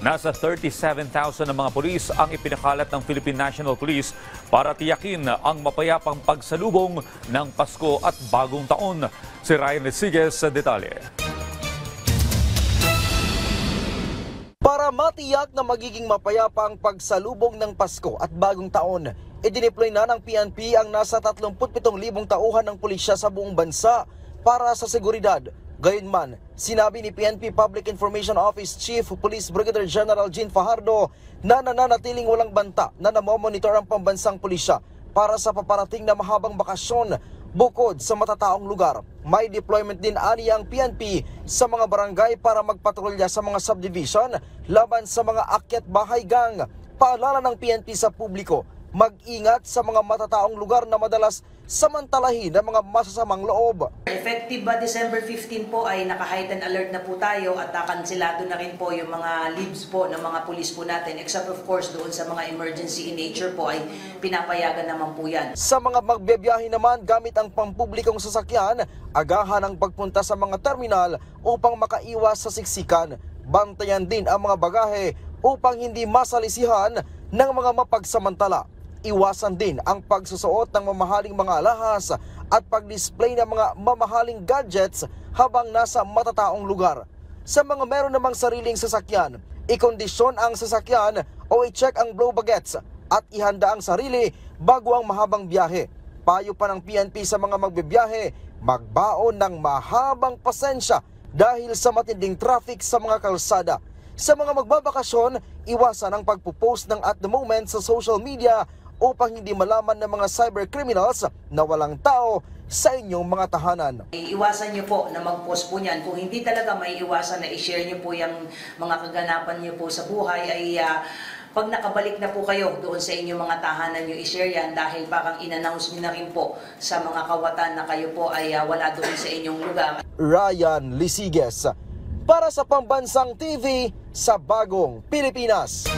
Nasa 37,000 na mga pulis ang ipinakalat ng Philippine National Police para tiyakin ang mapayapang pagsalubong ng Pasko at Bagong Taon. Si Ryan Lesiges sa detalye. Para matiyak na magiging mapayapa ang pagsalubong ng Pasko at Bagong Taon, idineploy na ng PNP ang nasa 37,000 tauhan ng pulisya sa buong bansa para sa seguridad. Gayunman, sinabi ni PNP Public Information Office Chief Police Brigadier General Jean Fajardo na nananatiling walang banta na namomonitor ang pambansang pulisya para sa paparating na mahabang bakasyon. Bukod sa matataong lugar, may deployment din ani ang PNP sa mga barangay para magpatrolya sa mga subdivision laban sa mga akyat bahay gang. Paalala ng PNP sa publiko, mag-ingat sa mga matataong lugar na madalas samantalahin ng mga masasamang loob. Effective ba December 15 po ay naka-heightened alert na po tayo at kansilado na rin po yung mga leaves po ng mga pulis po natin, except of course doon sa mga emergency in nature po ay pinapayagan naman po yan. Sa mga magbibiyahe naman gamit ang pampublikong sasakyan, agahan ang pagpunta sa mga terminal upang makaiwas sa siksikan. Bantayan din ang mga bagahe upang hindi masalisihan ng mga mapagsamantala. Iwasan din ang pagsusuot ng mamahaling mga alahas at pag-display ng mga mamahaling gadgets habang nasa matataong lugar. Sa mga meron namang sariling sasakyan, ikondisyon ang sasakyan o i-check ang blow baguettes at ihanda ang sarili bago ang mahabang biyahe. Payo pa ng PNP sa mga magbibiyahe, magbaon ng mahabang pasensya dahil sa matinding traffic sa mga kalsada. Sa mga magbabakasyon, iwasan ang pagpo-post ng at the moment sa social media upang hindi malaman ng mga cybercriminals na walang tao sa inyong mga tahanan. Iwasan nyo po na mag-post po niyan. Kung hindi talaga may iwasan na i-share nyo po yung mga kaganapan nyo po sa buhay, ay pag nakabalik na po kayo doon sa inyong mga tahanan nyo, i-share yan dahil parang in-announce nyo na rin po sa mga kawatan na kayo po ay wala doon sa inyong lugar. Ryan Lesiges para sa Pambansang TV sa Bagong Pilipinas.